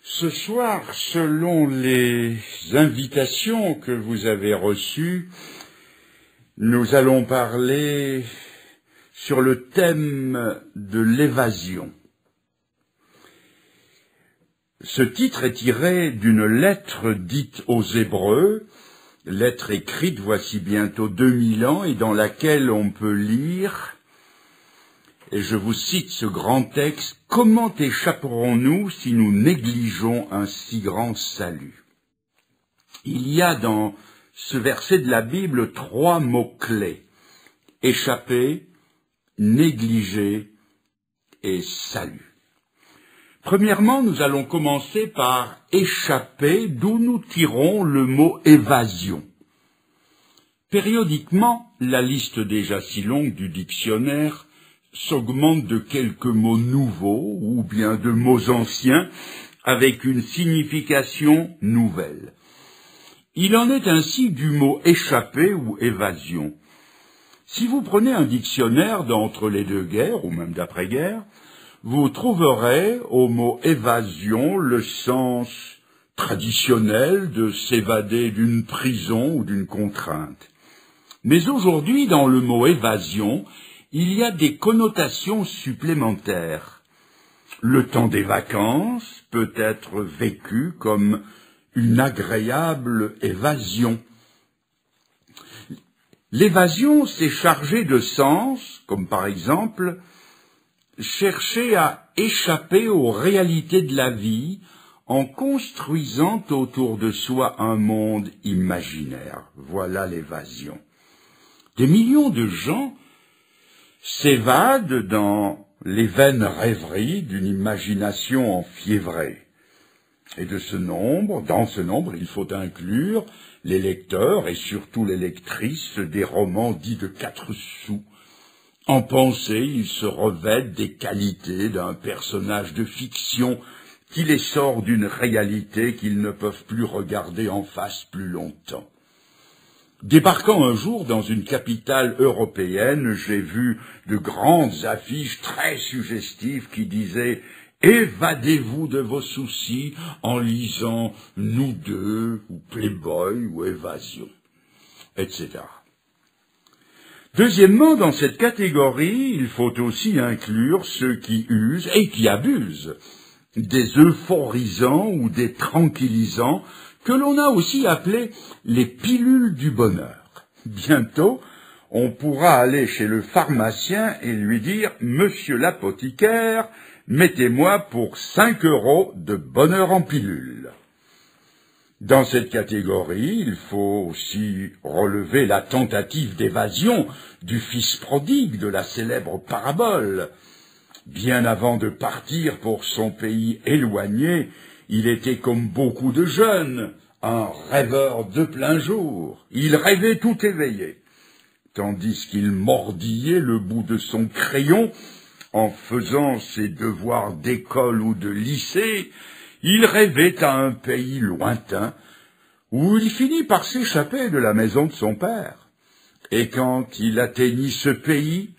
Ce soir, selon les invitations que vous avez reçues, nous allons parler sur le thème de l'évasion. Ce titre est tiré d'une lettre dite aux Hébreux, lettre écrite voici bientôt 2000 ans et dans laquelle on peut lire, et je vous cite ce grand texte, « Comment échapperons-nous si nous négligeons un si grand salut ?» Il y a dans ce verset de la Bible 3 mots-clés, échapper, négliger et salut. Premièrement, nous allons commencer par échapper, d'où nous tirons le mot évasion. Périodiquement, la liste déjà si longue du dictionnaire s'augmente de quelques mots nouveaux ou bien de mots anciens avec une signification nouvelle. Il en est ainsi du mot échapper ou évasion. Si vous prenez un dictionnaire d'entre les deux guerres ou même d'après-guerre, vous trouverez au mot évasion le sens traditionnel de s'évader d'une prison ou d'une contrainte. Mais aujourd'hui, dans le mot évasion, il y a des connotations supplémentaires. Le temps des vacances peut être vécu comme une agréable évasion. L'évasion, c'est chargé de sens, comme par exemple chercher à échapper aux réalités de la vie en construisant autour de soi un monde imaginaire. Voilà l'évasion. Des millions de gens s'évadent dans les vaines rêveries d'une imagination enfiévrée. Et dans ce nombre, il faut inclure les lecteurs et surtout les lectrices des romans dits de 4 sous. En pensée, ils se revêtent des qualités d'un personnage de fiction qui les sort d'une réalité qu'ils ne peuvent plus regarder en face plus longtemps. Débarquant un jour dans une capitale européenne, j'ai vu de grandes affiches très suggestives qui disaient « Évadez-vous de vos soucis en lisant Nous deux, ou Playboy, ou Évasion », etc. Deuxièmement, dans cette catégorie, il faut aussi inclure ceux qui usent et qui abusent des euphorisants ou des tranquillisants que l'on a aussi appelés les pilules du bonheur. Bientôt, on pourra aller chez le pharmacien et lui dire « Monsieur l'apothicaire, mettez-moi pour 5 € de bonheur en pilule ». Dans cette catégorie, il faut aussi relever la tentative d'évasion du fils prodigue de la célèbre parabole. Bien avant de partir pour son pays éloigné, il était comme beaucoup de jeunes, un rêveur de plein jour. Il rêvait tout éveillé, tandis qu'il mordillait le bout de son crayon en faisant ses devoirs d'école ou de lycée. Il rêvait à un pays lointain où il finit par s'échapper de la maison de son père. Et quand il atteignit ce pays,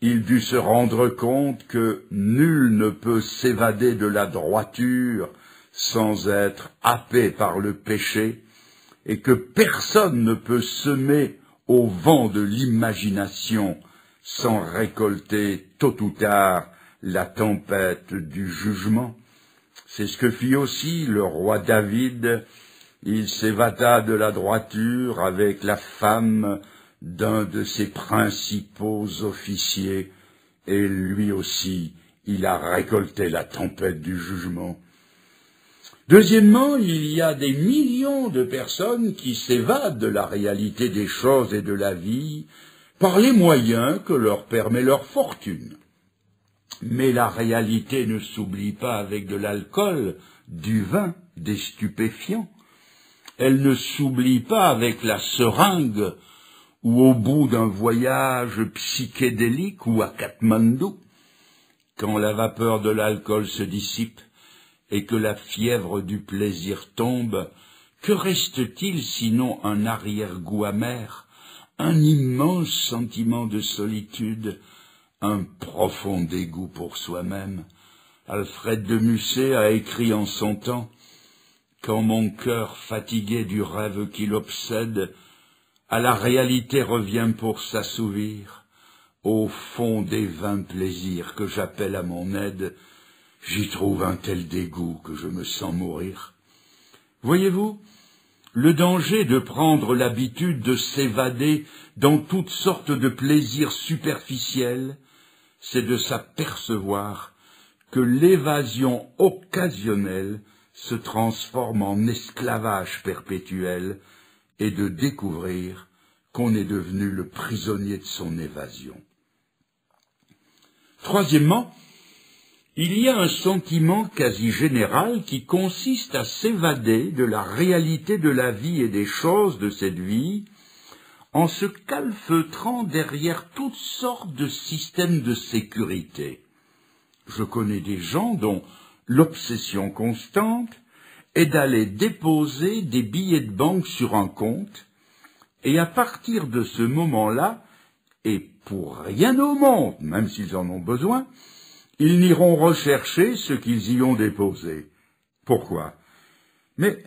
il dut se rendre compte que nul ne peut s'évader de la droiture sans être happé par le péché, et que personne ne peut semer au vent de l'imagination sans récolter tôt ou tard la tempête du jugement. C'est ce que fit aussi le roi David. Il s'évada de la droiture avec la femme d'un de ses principaux officiers, et lui aussi, il a récolté la tempête du jugement. Deuxièmement, il y a des millions de personnes qui s'évadent de la réalité des choses et de la vie par les moyens que leur permet leur fortune. Mais la réalité ne s'oublie pas avec de l'alcool, du vin, des stupéfiants. Elle ne s'oublie pas avec la seringue ou au bout d'un voyage psychédélique ou à Katmandou. Quand la vapeur de l'alcool se dissipe et que la fièvre du plaisir tombe, que reste-t-il sinon un arrière-goût amer, un immense sentiment de solitude, un profond dégoût pour soi-même, Alfred de Musset a écrit en son temps « Quand mon cœur fatigué du rêve qui l'obsède, à la réalité revient pour s'assouvir, au fond des vains plaisirs que j'appelle à mon aide, j'y trouve un tel dégoût que je me sens mourir. » Voyez-vous, le danger de prendre l'habitude de s'évader dans toutes sortes de plaisirs superficiels, c'est de s'apercevoir que l'évasion occasionnelle se transforme en esclavage perpétuel et de découvrir qu'on est devenu le prisonnier de son évasion. Troisièmement, il y a un sentiment quasi général qui consiste à s'évader de la réalité de la vie et des choses de cette vie en se calfeutrant derrière toutes sortes de systèmes de sécurité. Je connais des gens dont l'obsession constante est d'aller déposer des billets de banque sur un compte, et à partir de ce moment-là, et pour rien au monde, même s'ils en ont besoin, ils n'iront rechercher ce qu'ils y ont déposé. Pourquoi? Mais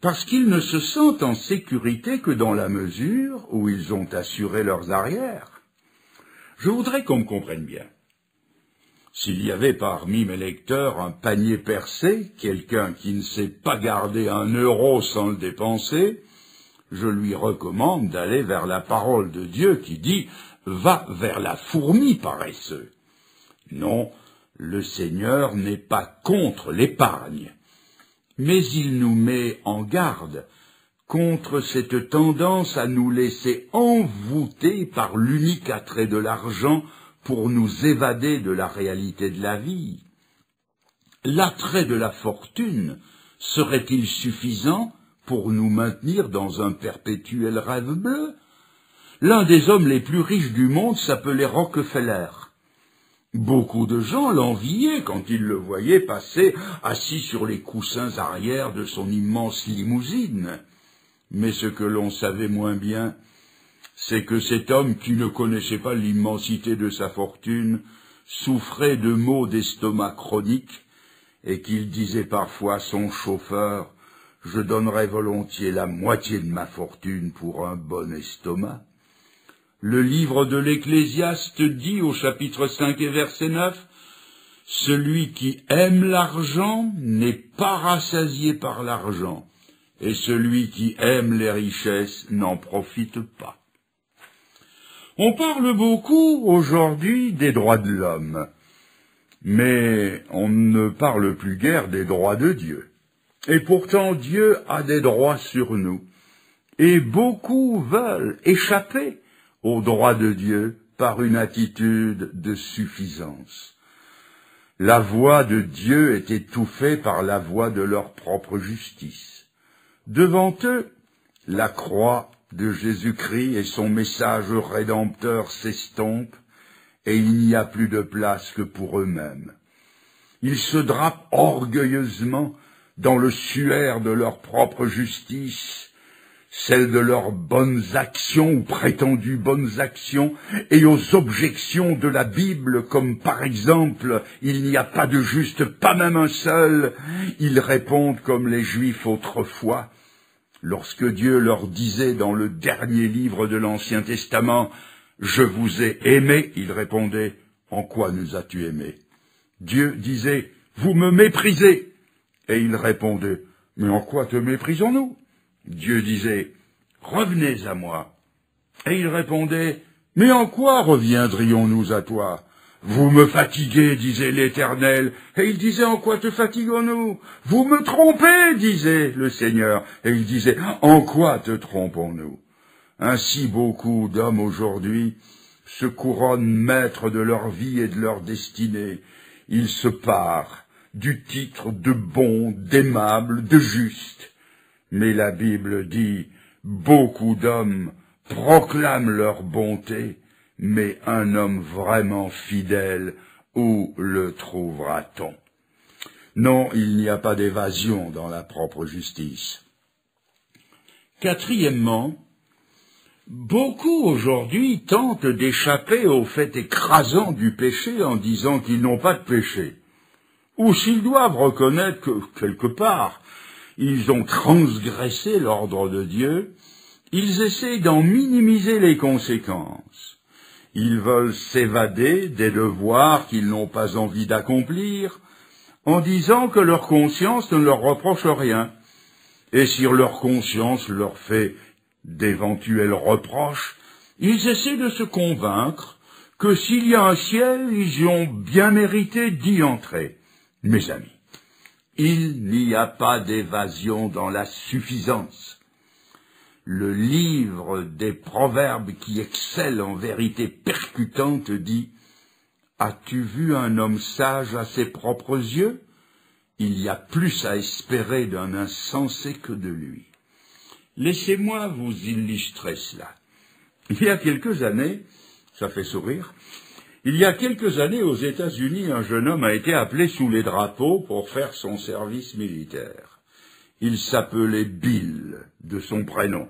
parce qu'ils ne se sentent en sécurité que dans la mesure où ils ont assuré leurs arrières. Je voudrais qu'on me comprenne bien. S'il y avait parmi mes lecteurs un panier percé, quelqu'un qui ne sait pas garder 1 euro sans le dépenser, je lui recommande d'aller vers la parole de Dieu qui dit « Va vers la fourmi paresseux ». Non, le Seigneur n'est pas contre l'épargne, mais il nous met en garde contre cette tendance à nous laisser envoûter par l'unique attrait de l'argent pour nous évader de la réalité de la vie. L'attrait de la fortune serait-il suffisant pour nous maintenir dans un perpétuel rêve bleu? L'un des hommes les plus riches du monde s'appelait Rockefeller. Beaucoup de gens l'enviaient quand ils le voyaient passer assis sur les coussins arrière de son immense limousine. Mais ce que l'on savait moins bien, c'est que cet homme qui ne connaissait pas l'immensité de sa fortune souffrait de maux d'estomac chroniques et qu'il disait parfois à son chauffeur « Je donnerais volontiers la moitié de ma fortune pour un bon estomac ». Le livre de l'Ecclésiaste dit au chapitre 5 et verset 9 « Celui qui aime l'argent n'est pas rassasié par l'argent, et celui qui aime les richesses n'en profite pas. » On parle beaucoup aujourd'hui des droits de l'homme, mais on ne parle plus guère des droits de Dieu. Et pourtant Dieu a des droits sur nous, et beaucoup veulent échapper aux droits de Dieu par une attitude de suffisance. La voix de Dieu est étouffée par la voix de leur propre justice. Devant eux, la croix de Jésus-Christ et son message rédempteur s'estompent, et il n'y a plus de place que pour eux-mêmes. Ils se drapent orgueilleusement dans le suaire de leur propre justice, celle de leurs bonnes actions ou prétendues bonnes actions, et aux objections de la Bible, comme par exemple « il n'y a pas de juste, pas même un seul », ils répondent comme les Juifs autrefois. Lorsque Dieu leur disait dans le dernier livre de l'Ancien Testament « Je vous ai aimés », ils répondaient « En quoi nous as-tu aimés ?» Dieu disait « Vous me méprisez », et ils répondaient « Mais en quoi te méprisons-nous » Dieu disait « Revenez à moi ». Et ils répondaient « Mais en quoi reviendrions-nous à toi ?» Vous me fatiguez, disait l'Éternel. Et il disait, en quoi te fatiguons-nous? Vous me trompez, disait le Seigneur. Et il disait, en quoi te trompons-nous? Ainsi beaucoup d'hommes aujourd'hui se couronnent maîtres de leur vie et de leur destinée. Ils se parent du titre de bon, d'aimable, de juste. Mais la Bible dit, beaucoup d'hommes proclament leur bonté, mais un homme vraiment fidèle, où le trouvera-t-on? Non, il n'y a pas d'évasion dans la propre justice. Quatrièmement, beaucoup aujourd'hui tentent d'échapper au fait écrasant du péché en disant qu'ils n'ont pas de péché. ou s'ils doivent reconnaître que, quelque part, ils ont transgressé l'ordre de Dieu, ils essaient d'en minimiser les conséquences. Ils veulent s'évader des devoirs qu'ils n'ont pas envie d'accomplir, en disant que leur conscience ne leur reproche rien. Et si leur conscience leur fait d'éventuels reproches, ils essaient de se convaincre que s'il y a un ciel, ils ont bien mérité d'y entrer. Mes amis, il n'y a pas d'évasion dans la suffisance. Le livre des Proverbes qui excelle en vérité percutante dit « As-tu vu un homme sage à ses propres yeux ? Il y a plus à espérer d'un insensé que de lui. » Laissez-moi vous illustrer cela. Il y a quelques années, ça fait sourire, il y a quelques années aux États-Unis, un jeune homme a été appelé sous les drapeaux pour faire son service militaire. Il s'appelait Bill, de son prénom.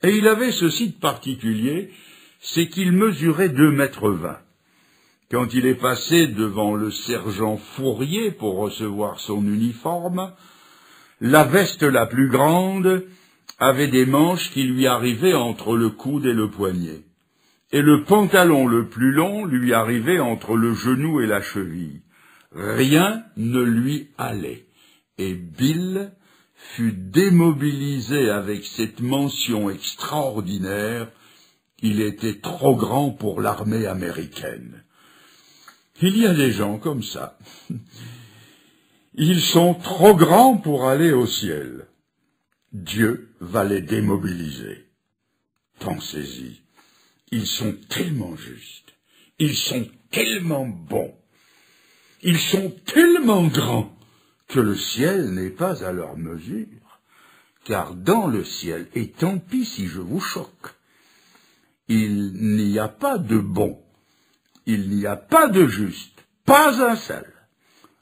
Et il avait ceci de particulier, c'est qu'il mesurait 2,20 m. Quand il est passé devant le sergent Fourier pour recevoir son uniforme, la veste la plus grande avait des manches qui lui arrivaient entre le coude et le poignet, et le pantalon le plus long lui arrivait entre le genou et la cheville. Rien ne lui allait, et Bill fut démobilisé avec cette mention extraordinaire: il était trop grand pour l'armée américaine. Il y a des gens comme ça. Ils sont trop grands pour aller au ciel. Dieu va les démobiliser. Pensez-y. Ils sont tellement justes. Ils sont tellement bons. Ils sont tellement grands que le ciel n'est pas à leur mesure. Car dans le ciel, et tant pis si je vous choque, il n'y a pas de bons. Il n'y a pas de juste, pas un seul.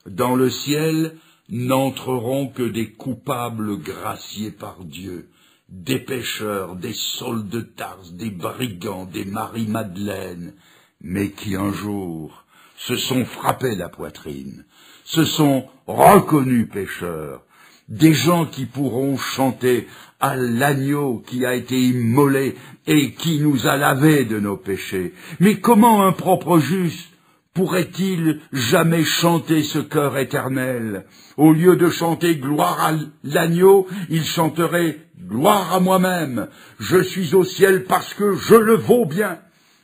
Dans le ciel n'entreront que des coupables graciés par Dieu, des pécheurs, des Sauls de Tarse, des brigands, des Marie-Madeleine, mais qui un jour se sont frappés la poitrine, se sont reconnus pécheurs, des gens qui pourront chanter à l'agneau qui a été immolé et qui nous a lavés de nos péchés. Mais comment un propre juste pourrait-il jamais chanter ce chœur éternel? Au lieu de chanter gloire à l'agneau, il chanterait gloire à moi-même. Je suis au ciel parce que je le vaux bien.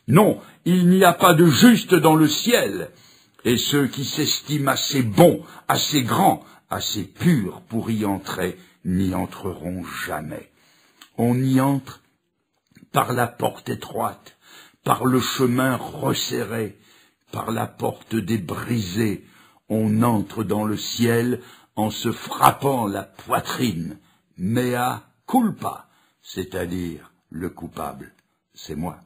Non, il n'y a pas de juste dans le ciel. Et ceux qui s'estiment assez bons, assez grands, assez purs pour y entrer, n'y entreront jamais. On y entre par la porte étroite, par le chemin resserré, par la porte des brisés. On entre dans le ciel en se frappant la poitrine. Mea culpa, c'est-à-dire le coupable, c'est moi.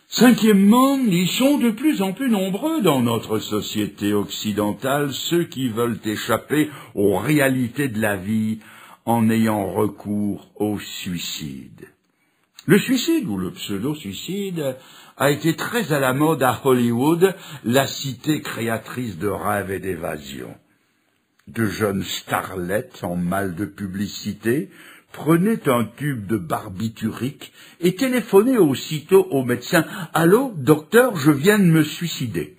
Cinquièmement, ils sont de plus en plus nombreux dans notre société occidentale, ceux qui veulent échapper aux réalités de la vie en ayant recours au suicide. Le suicide, ou le pseudo-suicide, a été très à la mode à Hollywood, la cité créatrice de rêves et d'évasion. De jeunes starlettes en mal de publicité prenaient un tube de barbiturique et téléphonaient aussitôt au médecin. « Allô, docteur, je viens de me suicider »,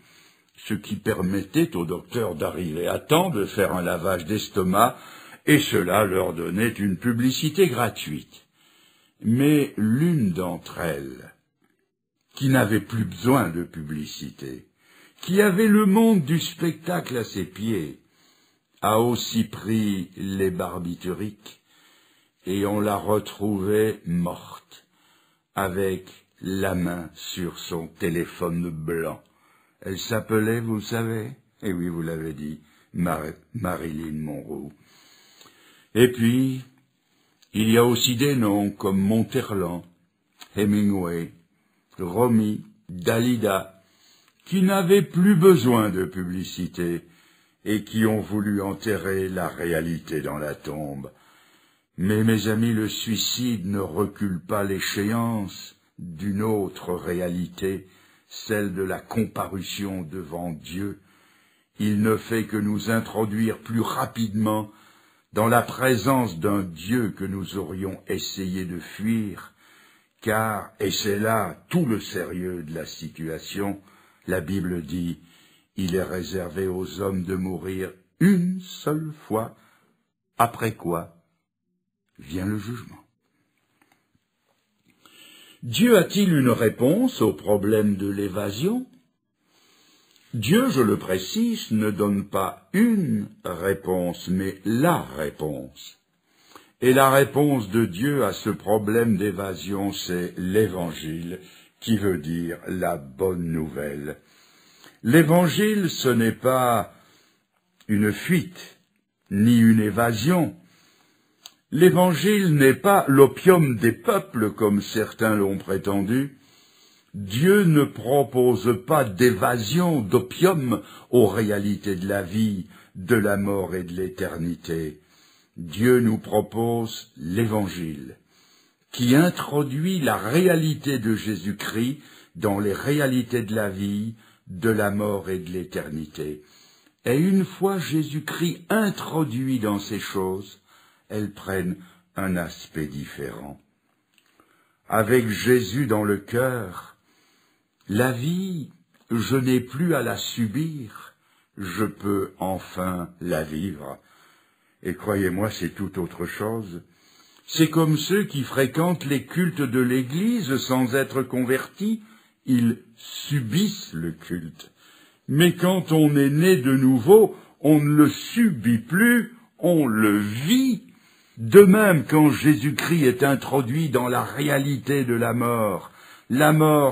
ce qui permettait au docteur d'arriver à temps, de faire un lavage d'estomac, et cela leur donnait une publicité gratuite. Mais l'une d'entre elles, qui n'avait plus besoin de publicité, qui avait le monde du spectacle à ses pieds, a aussi pris les barbituriques, et on la retrouvait morte, avec la main sur son téléphone blanc. Elle s'appelait, vous le savez? Eh oui, vous l'avez dit, Marilyn Monroe. Et puis, il y a aussi des noms comme Monterland, Hemingway, Romy, Dalida, qui n'avaient plus besoin de publicité et qui ont voulu enterrer la réalité dans la tombe. Mais, mes amis, le suicide ne recule pas l'échéance d'une autre réalité, celle de la comparution devant Dieu. il ne fait que nous introduire plus rapidement dans la présence d'un Dieu que nous aurions essayé de fuir, car, et c'est là tout le sérieux de la situation, la Bible dit, il est réservé aux hommes de mourir une seule fois, après quoi vient le jugement. Dieu a-t-il une réponse au problème de l'évasion? Dieu, je le précise, ne donne pas une réponse, mais la réponse. Et la réponse de Dieu à ce problème d'évasion, c'est l'Évangile, qui veut dire la bonne nouvelle. L'Évangile, ce n'est pas une fuite, ni une évasion. L'Évangile n'est pas l'opium des peuples, comme certains l'ont prétendu. Dieu ne propose pas d'évasion, d'opium aux réalités de la vie, de la mort et de l'éternité. Dieu nous propose l'Évangile, qui introduit la réalité de Jésus-Christ dans les réalités de la vie, de la mort et de l'éternité. Et une fois Jésus-Christ introduit dans ces choses, elles prennent un aspect différent. Avec Jésus dans le cœur, la vie, je n'ai plus à la subir, je peux enfin la vivre. Et croyez-moi, c'est tout autre chose. C'est comme ceux qui fréquentent les cultes de l'Église sans être convertis, ils subissent le culte. Mais quand on est né de nouveau, on ne le subit plus, on le vit. De même, quand Jésus-Christ est introduit dans la réalité de la mort,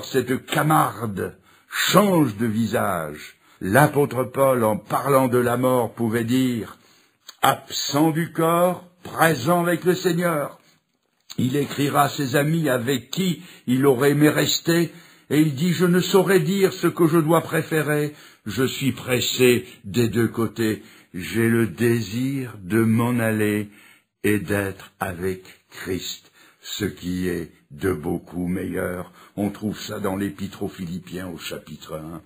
cette camarde, change de visage. L'apôtre Paul, en parlant de la mort, pouvait dire « absent du corps, présent avec le Seigneur ». Il écrira à ses amis avec qui il aurait aimé rester, et il dit « je ne saurais dire ce que je dois préférer, je suis pressé des deux côtés, j'ai le désir de m'en aller et d'être avec Christ, ce qui est de beaucoup meilleur ». On trouve ça dans l'Épître aux Philippiens au chapitre 1.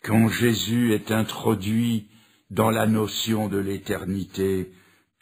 Quand Jésus est introduit dans la notion de l'éternité,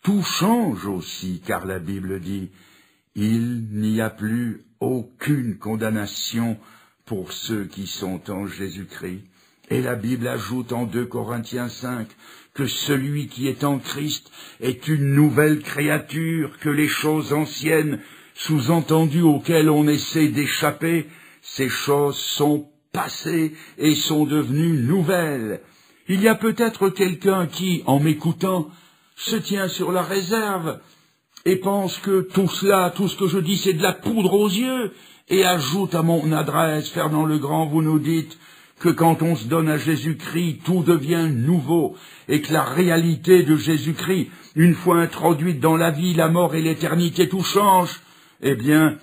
tout change aussi, car la Bible dit « il n'y a plus aucune condamnation pour ceux qui sont en Jésus-Christ ». Et la Bible ajoute en 2 Corinthiens 5 que celui qui est en Christ est une nouvelle créature, que les choses anciennes, sous-entendues auxquelles on essaie d'échapper, ces choses sont passées et sont devenues nouvelles. Il y a peut-être quelqu'un qui, en m'écoutant, se tient sur la réserve et pense que tout cela, tout ce que je dis, c'est de la poudre aux yeux, et ajoute à mon adresse, Fernand Legrand, vous nous dites que quand on se donne à Jésus-Christ, tout devient nouveau, et que la réalité de Jésus-Christ, une fois introduite dans la vie, la mort et l'éternité, tout change. Eh bien,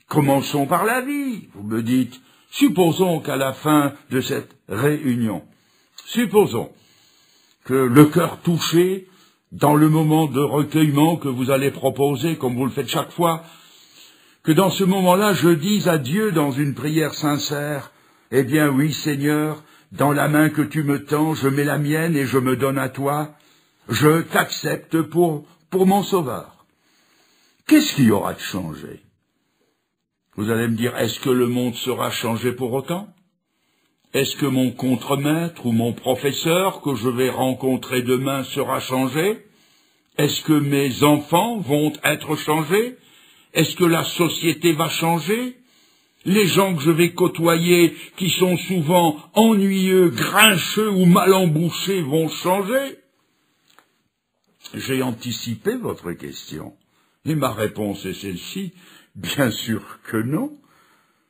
commençons par la vie, vous me dites. Supposons qu'à la fin de cette réunion, supposons que le cœur touché, dans le moment de recueillement que vous allez proposer, comme vous le faites chaque fois, que dans ce moment-là, je dise à Dieu dans une prière sincère, eh bien oui, Seigneur, dans la main que tu me tends, je mets la mienne et je me donne à toi, je t'accepte pour mon sauveur. Qu'est-ce qu'il y aura de changé? Vous allez me dire, est-ce que le monde sera changé pour autant? Est-ce que mon contremaître ou mon professeur que je vais rencontrer demain sera changé? Est-ce que mes enfants vont être changés? Est-ce que la société va changer? Les gens que je vais côtoyer, qui sont souvent ennuyeux, grincheux ou mal embouchés, vont changer? J'ai anticipé votre question. Et ma réponse est celle-ci. Bien sûr que non.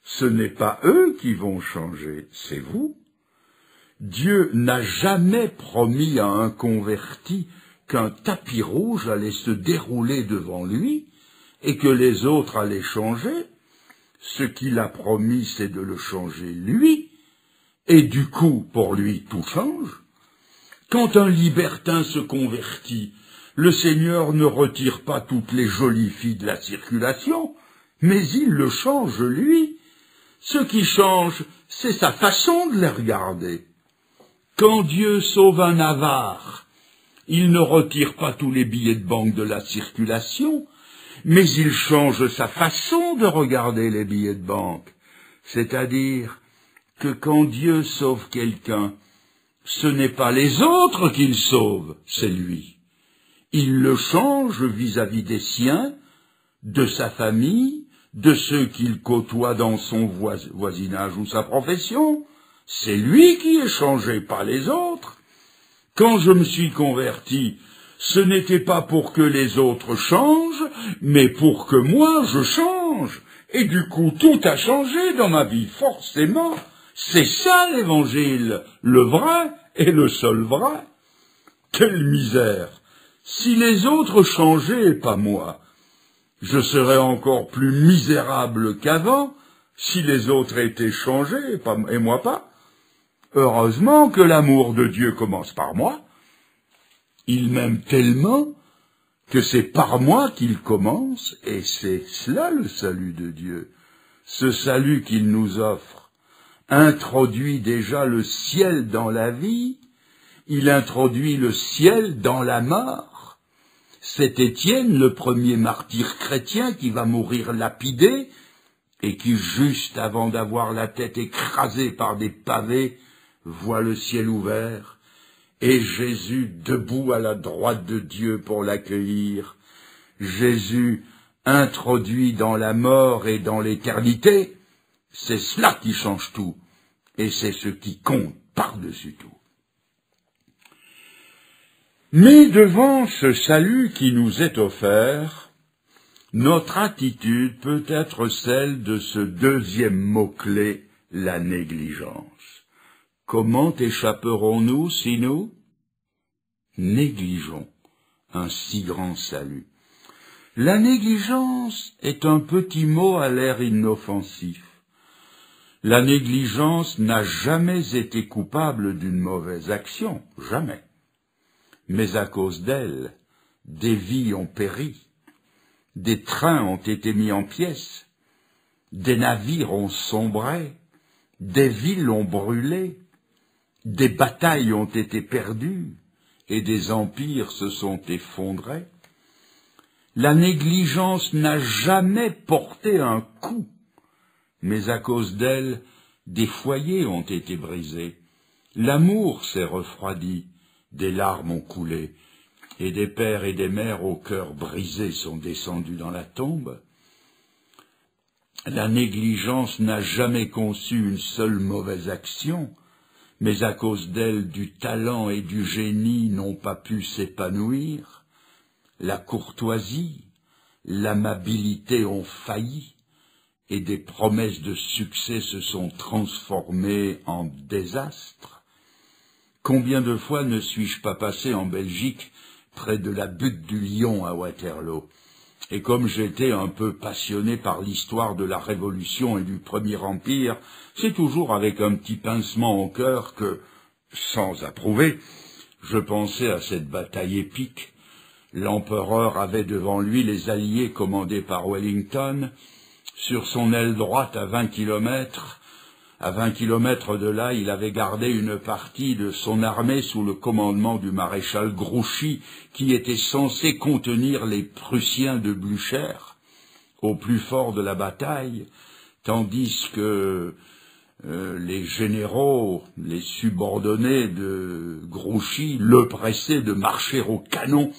Ce n'est pas eux qui vont changer, c'est vous. Dieu n'a jamais promis à un converti qu'un tapis rouge allait se dérouler devant lui et que les autres allaient changer. Ce qu'il a promis, c'est de le changer lui, et du coup, pour lui, tout change. Quand un libertin se convertit, le Seigneur ne retire pas toutes les jolies filles de la circulation, mais il le change lui. Ce qui change, c'est sa façon de les regarder. Quand Dieu sauve un avare, il ne retire pas tous les billets de banque de la circulation, mais il change sa façon de regarder les billets de banque. C'est-à-dire que quand Dieu sauve quelqu'un, ce n'est pas les autres qu'il sauve, c'est lui. Il le change vis-à-vis des siens, de sa famille, de ceux qu'il côtoie dans son voisinage ou sa profession. C'est lui qui est changé, pas les autres. Quand je me suis converti, ce n'était pas pour que les autres changent, mais pour que moi je change. Et du coup, tout a changé dans ma vie, forcément. C'est ça l'évangile, le vrai et le seul vrai. Quelle misère! Si les autres changeaient et pas moi, je serais encore plus misérable qu'avant si les autres étaient changés et moi pas. Heureusement que l'amour de Dieu commence par moi. Il m'aime tellement que c'est par moi qu'il commence, et c'est cela le salut de Dieu. Ce salut qu'il nous offre introduit déjà le ciel dans la vie, il introduit le ciel dans la mort. C'est Étienne, le premier martyr chrétien, qui va mourir lapidé, et qui, juste avant d'avoir la tête écrasée par des pavés, voit le ciel ouvert, et Jésus debout à la droite de Dieu pour l'accueillir. Jésus introduit dans la mort et dans l'éternité, c'est cela qui change tout, et c'est ce qui compte par-dessus tout. Mais devant ce salut qui nous est offert, notre attitude peut être celle de ce deuxième mot-clé, la négligence. Comment échapperons-nous si nous négligeons un si grand salut? La négligence est un petit mot à l'air inoffensif. La négligence n'a jamais été coupable d'une mauvaise action, jamais. Mais à cause d'elle, des vies ont péri, des trains ont été mis en pièces, des navires ont sombré, des villes ont brûlé, des batailles ont été perdues et des empires se sont effondrés. La négligence n'a jamais porté un coup, mais à cause d'elle, des foyers ont été brisés. L'amour s'est refroidi, des larmes ont coulé, et des pères et des mères au cœur brisé sont descendus dans la tombe. La négligence n'a jamais conçu une seule mauvaise action, mais à cause d'elle, du talent et du génie n'ont pas pu s'épanouir. La courtoisie, l'amabilité ont failli, et des promesses de succès se sont transformées en désastres. Combien de fois ne suis-je pas passé en Belgique près de la butte du Lion à Waterloo? Et comme j'étais un peu passionné par l'histoire de la Révolution et du Premier Empire, c'est toujours avec un petit pincement au cœur que, sans approuver, je pensais à cette bataille épique. L'empereur avait devant lui les alliés commandés par Wellington. Sur son aile droite, à 20 kilomètres de là, il avait gardé une partie de son armée sous le commandement du maréchal Grouchy, qui était censé contenir les Prussiens de Blücher au plus fort de la bataille, tandis que les généraux, les subordonnés de Grouchy, le pressaient de marcher au canon.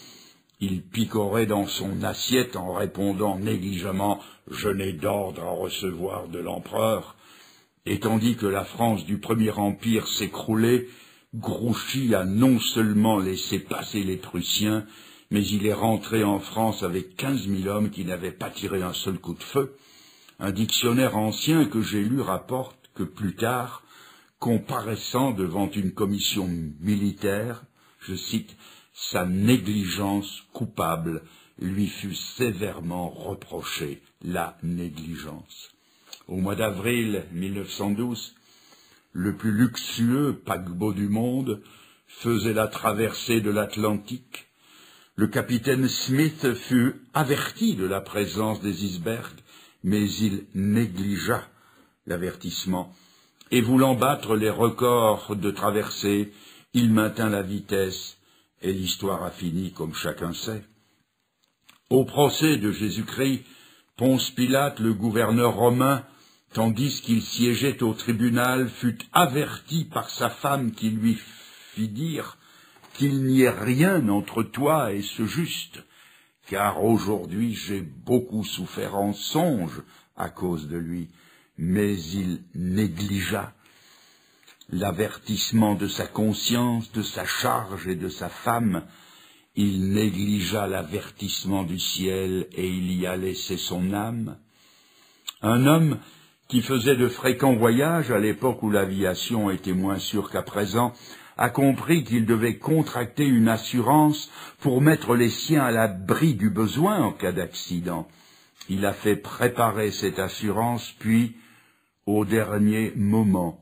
Il picorait dans son assiette en répondant négligemment « Je n'ai d'ordre à recevoir de l'empereur ». Et tandis que la France du Premier Empire s'écroulait, Grouchy a non seulement laissé passer les Prussiens, mais il est rentré en France avec 15 000 hommes qui n'avaient pas tiré un seul coup de feu. Un dictionnaire ancien que j'ai lu rapporte que plus tard, comparaissant devant une commission militaire, je cite, « sa négligence coupable lui fut sévèrement reprochée, la négligence ». Au mois d'avril 1912, le plus luxueux paquebot du monde faisait la traversée de l'Atlantique. Le capitaine Smith fut averti de la présence des icebergs, mais il négligea l'avertissement, et voulant battre les records de traversée, Il maintint la vitesse, et l'histoire a fini comme chacun sait. Au procès de Jésus-Christ, Ponce Pilate, le gouverneur romain, tandis qu'il siégeait au tribunal, fut averti par sa femme qui lui fit dire qu'il n'y ait rien entre toi et ce juste, car aujourd'hui j'ai beaucoup souffert en songe à cause de lui. Mais il négligea l'avertissement de sa conscience, de sa charge et de sa femme. Il négligea l'avertissement du ciel et il y a laissé son âme. Un homme qui faisait de fréquents voyages à l'époque où l'aviation était moins sûre qu'à présent, a compris qu'il devait contracter une assurance pour mettre les siens à l'abri du besoin en cas d'accident. Il a fait préparer cette assurance, puis, au dernier moment,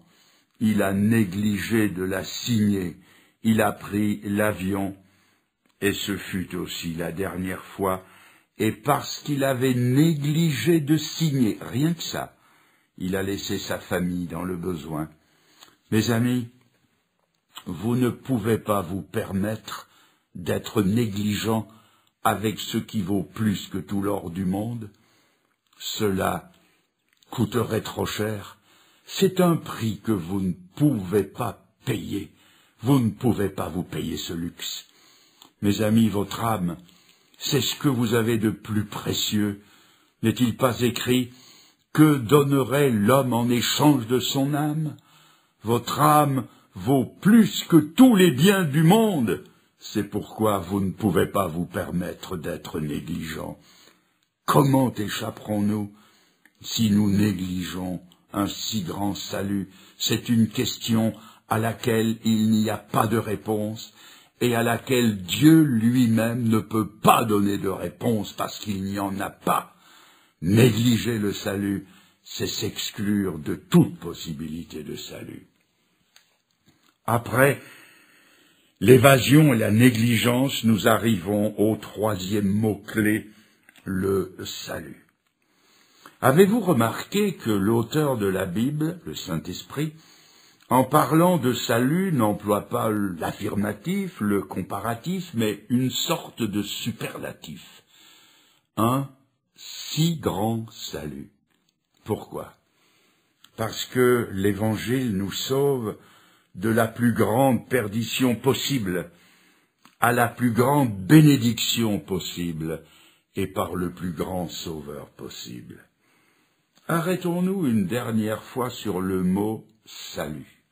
il a négligé de la signer. Il a pris l'avion, et ce fut aussi la dernière fois, et parce qu'il avait négligé de signer, rien que ça, il a laissé sa famille dans le besoin. Mes amis, vous ne pouvez pas vous permettre d'être négligent avec ce qui vaut plus que tout l'or du monde. Cela coûterait trop cher. C'est un prix que vous ne pouvez pas payer. Vous ne pouvez pas vous payer ce luxe. Mes amis, votre âme, c'est ce que vous avez de plus précieux. N'est-il pas écrit « Que donnerait l'homme en échange de son âme ?» Votre âme vaut plus que tous les biens du monde. C'est pourquoi vous ne pouvez pas vous permettre d'être négligent. Comment échapperons-nous si nous négligeons un si grand salut? C'est une question à laquelle il n'y a pas de réponse et à laquelle Dieu lui-même ne peut pas donner de réponse parce qu'il n'y en a pas. Négliger le salut, c'est s'exclure de toute possibilité de salut. Après l'évasion et la négligence, nous arrivons au troisième mot-clé, le salut. Avez-vous remarqué que l'auteur de la Bible, le Saint-Esprit, en parlant de salut, n'emploie pas l'affirmatif, le comparatif, mais une sorte de superlatif. Un si grand salut. Pourquoi? Parce que l'Évangile nous sauve de la plus grande perdition possible à la plus grande bénédiction possible et par le plus grand sauveur possible. Arrêtons-nous une dernière fois sur le mot « salut ».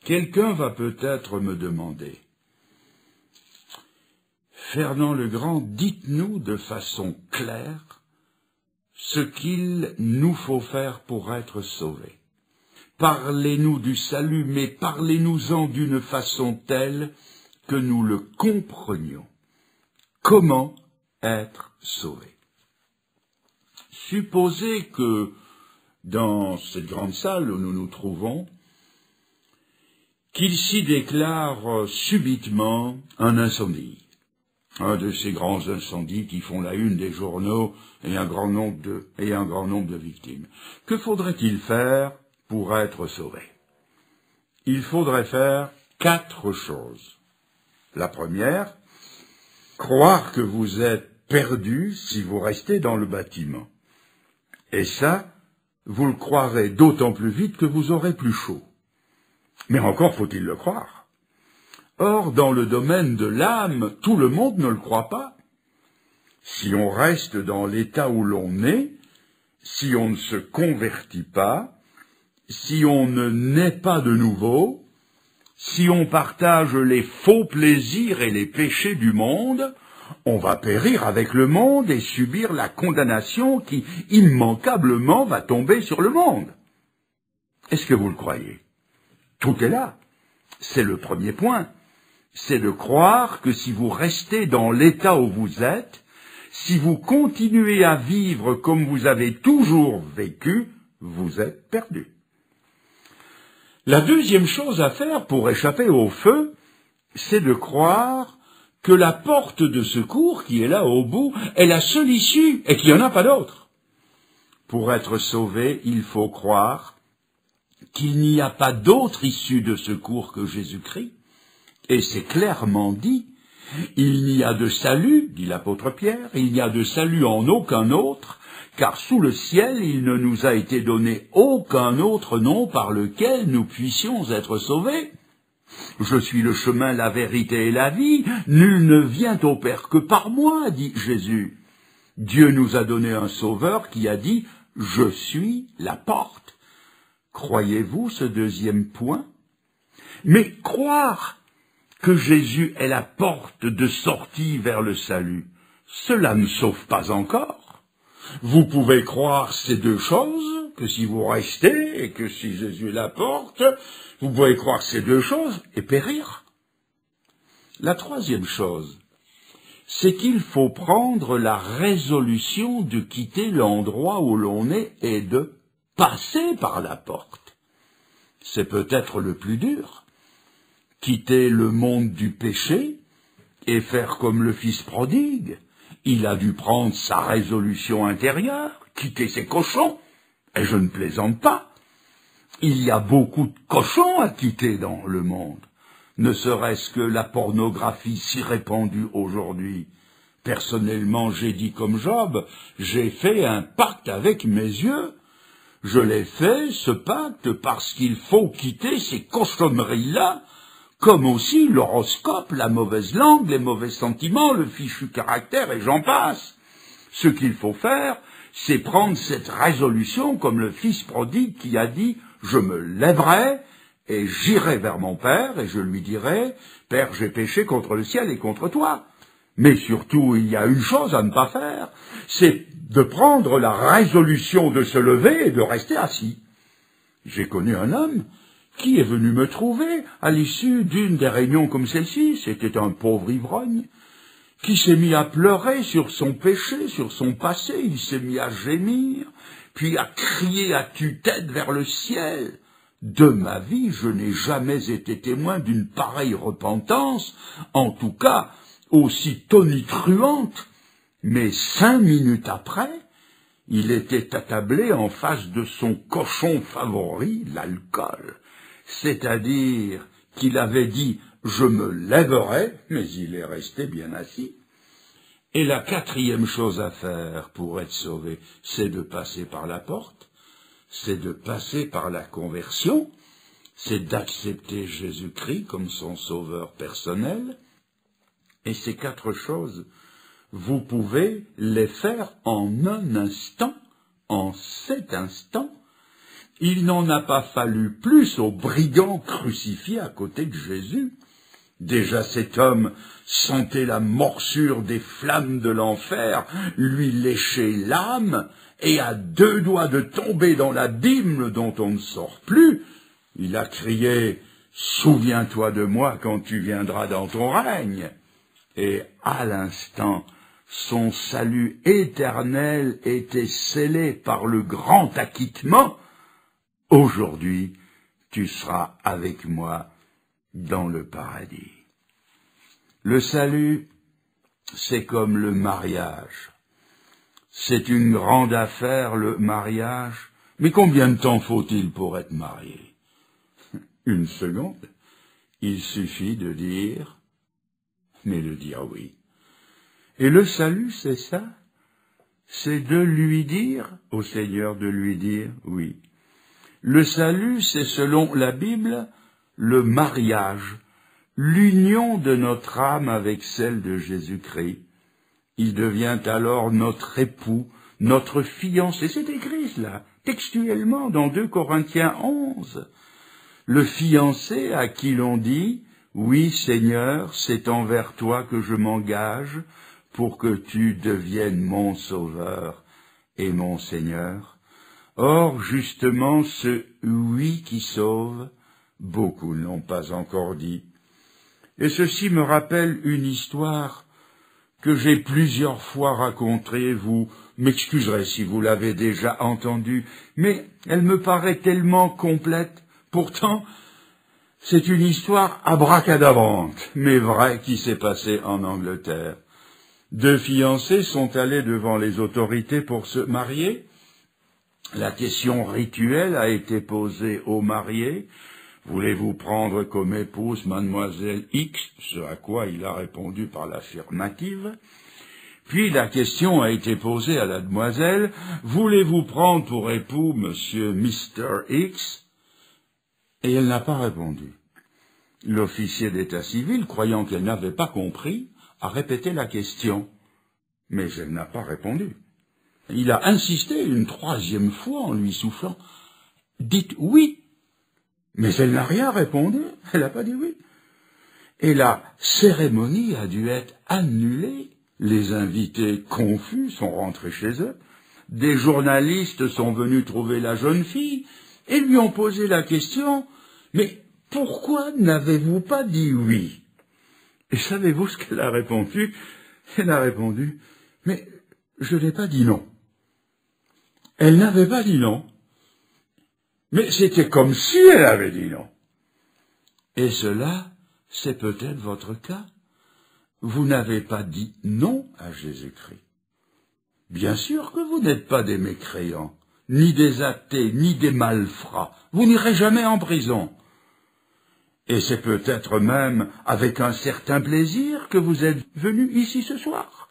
Quelqu'un va peut-être me demander « Fernand le Grand, dites-nous de façon claire ce qu'il nous faut faire pour être sauvés. Parlez-nous du salut, mais parlez-nous-en d'une façon telle que nous le comprenions. Comment être sauvés? Supposez que, dans cette grande salle où nous nous trouvons, qu'il s'y déclare subitement un incendie. Un de ces grands incendies qui font la une des journaux et un grand nombre de victimes. Que faudrait-il faire pour être sauvé? Il faudrait faire 4 choses. La première, croire que vous êtes perdu si vous restez dans le bâtiment. Et ça, vous le croirez d'autant plus vite que vous aurez plus chaud. Mais encore faut-il le croire. Or, dans le domaine de l'âme, tout le monde ne le croit pas. Si on reste dans l'état où l'on est, si on ne se convertit pas, si on ne naît pas de nouveau, si on partage les faux plaisirs et les péchés du monde, on va périr avec le monde et subir la condamnation qui, immanquablement, va tomber sur le monde. Est-ce que vous le croyez? Tout est là. C'est le premier point. C'est de croire que si vous restez dans l'état où vous êtes, si vous continuez à vivre comme vous avez toujours vécu, vous êtes perdu. La deuxième chose à faire pour échapper au feu, c'est de croire que la porte de secours qui est là au bout est la seule issue et qu'il n'y en a pas d'autre. Pour être sauvé, il faut croire qu'il n'y a pas d'autre issue de secours que Jésus-Christ, Et c'est clairement dit, il n'y a de salut, dit l'apôtre Pierre, il n'y a de salut en aucun autre, car sous le ciel il ne nous a été donné aucun autre nom par lequel nous puissions être sauvés. Je suis le chemin, la vérité et la vie, nul ne vient au Père que par moi, dit Jésus. Dieu nous a donné un sauveur qui a dit « Je suis la porte ». Croyez-vous ce deuxième point? Mais croire que Jésus est la porte de sortie vers le salut, cela ne sauve pas encore. Vous pouvez croire ces deux choses, que si vous restez et que si Jésus est la porte, vous pouvez croire ces deux choses et périr. La troisième chose, c'est qu'il faut prendre la résolution de quitter l'endroit où l'on est et de passer par la porte. C'est peut-être le plus dur. Quitter le monde du péché et faire comme le fils prodigue. Il a dû prendre sa résolution intérieure, quitter ses cochons, et je ne plaisante pas. Il y a beaucoup de cochons à quitter dans le monde, ne serait-ce que la pornographie si répandue aujourd'hui. Personnellement, j'ai dit comme Job, j'ai fait un pacte avec mes yeux. Je l'ai fait, ce pacte, parce qu'il faut quitter ces cochonneries-là, comme aussi l'horoscope, la mauvaise langue, les mauvais sentiments, le fichu caractère, et j'en passe. Ce qu'il faut faire, c'est prendre cette résolution comme le fils prodigue qui a dit « Je me lèverai et j'irai vers mon père et je lui dirai « Père, j'ai péché contre le ciel et contre toi ». Mais surtout, il y a une chose à ne pas faire, c'est de prendre la résolution de se lever et de rester assis. J'ai connu un homme qui est venu me trouver à l'issue d'une des réunions comme celle-ci, c'était un pauvre ivrogne, qui s'est mis à pleurer sur son péché, sur son passé, il s'est mis à gémir, puis à crier à tue-tête vers le ciel. De ma vie, je n'ai jamais été témoin d'une pareille repentance, en tout cas aussi tonitruante, mais 5 minutes après, il était attablé en face de son cochon favori, l'alcool. C'est-à-dire qu'il avait dit « je me lèverai », mais il est resté bien assis. Et la quatrième chose à faire pour être sauvé, c'est de passer par la porte, c'est de passer par la conversion, c'est d'accepter Jésus-Christ comme son sauveur personnel. Et ces 4 choses, vous pouvez les faire en un instant, en cet instant. Il n'en a pas fallu plus aux brigands crucifiés à côté de Jésus. Déjà cet homme sentait la morsure des flammes de l'enfer lui lécher l'âme, et à 2 doigts de tomber dans l'abîme dont on ne sort plus, il a crié « Souviens-toi de moi quand tu viendras dans ton règne ». Et à l'instant, son salut éternel était scellé par le grand acquittement. Aujourd'hui, tu seras avec moi dans le paradis. Le salut, c'est comme le mariage. C'est une grande affaire, le mariage. Mais combien de temps faut-il pour être marié? 1 seconde. Il suffit de dire, mais de dire oui. Et le salut, c'est ça. C'est de lui dire, au Seigneur, de lui dire oui. Le salut, c'est selon la Bible, le mariage, l'union de notre âme avec celle de Jésus-Christ. Il devient alors notre époux, notre fiancé. C'est écrit là, textuellement, dans 2 Corinthiens 11. Le fiancé à qui l'on dit « Oui, Seigneur, c'est envers toi que je m'engage pour que tu deviennes mon sauveur et mon Seigneur ». Or, justement, ce « oui » qui sauve, beaucoup ne l'ont pas encore dit. Et ceci me rappelle une histoire que j'ai plusieurs fois racontée. Vous m'excuserez si vous l'avez déjà entendue, mais elle me paraît tellement complète. Pourtant, c'est une histoire abracadabrante, mais vraie, qui s'est passée en Angleterre. 2 fiancés sont allés devant les autorités pour se marier. La question rituelle a été posée aux mariés. Voulez-vous prendre comme épouse mademoiselle X, ce à quoi il a répondu par l'affirmative. Puis la question a été posée à la demoiselle, voulez-vous prendre pour époux monsieur Mr. X? Et elle n'a pas répondu. L'officier d'état civil, croyant qu'elle n'avait pas compris, a répété la question, mais elle n'a pas répondu. Il a insisté une troisième fois en lui soufflant, dites oui. Mais elle n'a rien répondu, elle n'a pas dit oui. Et la cérémonie a dû être annulée. Les invités confus sont rentrés chez eux. Des journalistes sont venus trouver la jeune fille et lui ont posé la question, mais pourquoi n'avez-vous pas dit oui? Et savez-vous ce qu'elle a répondu? Elle a répondu, mais je n'ai pas dit non. Elle n'avait pas dit non. Mais c'était comme si elle avait dit non. Et cela, c'est peut-être votre cas. Vous n'avez pas dit non à Jésus-Christ. Bien sûr que vous n'êtes pas des mécréants, ni des athées, ni des malfrats. Vous n'irez jamais en prison. Et c'est peut-être même avec un certain plaisir que vous êtes venus ici ce soir.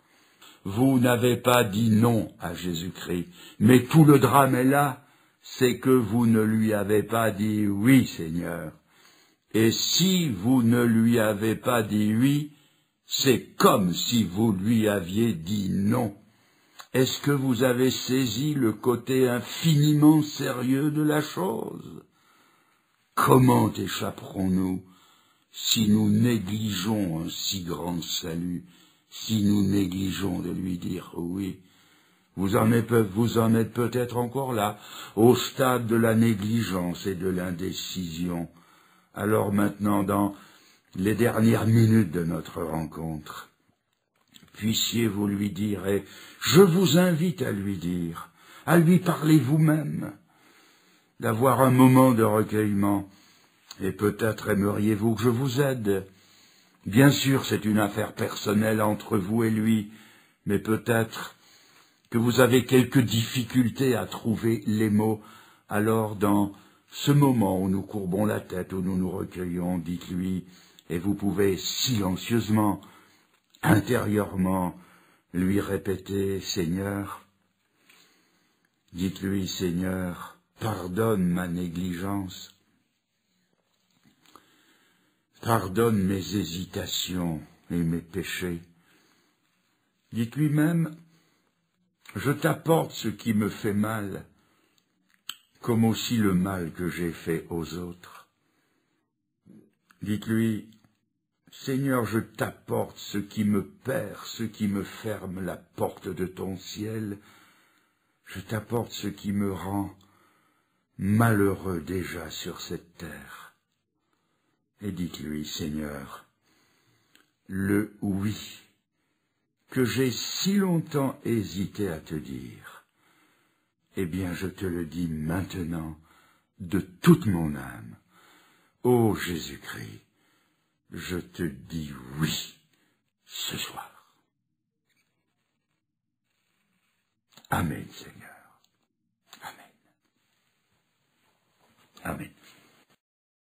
Vous n'avez pas dit non à Jésus-Christ, mais tout le drame est là. C'est que vous ne lui avez pas dit oui, Seigneur. Et si vous ne lui avez pas dit oui, c'est comme si vous lui aviez dit non. Est-ce que vous avez saisi le côté infiniment sérieux de la chose? Comment échapperons-nous si nous négligeons un si grand salut, si nous négligeons de lui dire oui? Vous en êtes peut-être encore là, au stade de la négligence et de l'indécision. Alors maintenant, dans les dernières minutes de notre rencontre, puissiez-vous lui dire, et je vous invite à lui dire, à lui parler vous-même, d'avoir un moment de recueillement, et peut-être aimeriez-vous que je vous aide. Bien sûr, c'est une affaire personnelle entre vous et lui, mais peut-être que vous avez quelques difficultés à trouver les mots, alors dans ce moment où nous courbons la tête, où nous nous recueillons, dites-lui, et vous pouvez silencieusement, intérieurement, lui répéter, Seigneur, dites-lui, Seigneur, pardonne ma négligence, pardonne mes hésitations et mes péchés. Dites-lui même, je t'apporte ce qui me fait mal, comme aussi le mal que j'ai fait aux autres. Dites-lui, Seigneur, je t'apporte ce qui me perd, ce qui me ferme la porte de ton ciel. Je t'apporte ce qui me rend malheureux déjà sur cette terre. Et dites-lui, Seigneur, le oui que j'ai si longtemps hésité à te dire, eh bien je te le dis maintenant de toute mon âme. Ô Jésus-Christ, je te dis oui ce soir. Amen, Seigneur. Amen. Amen.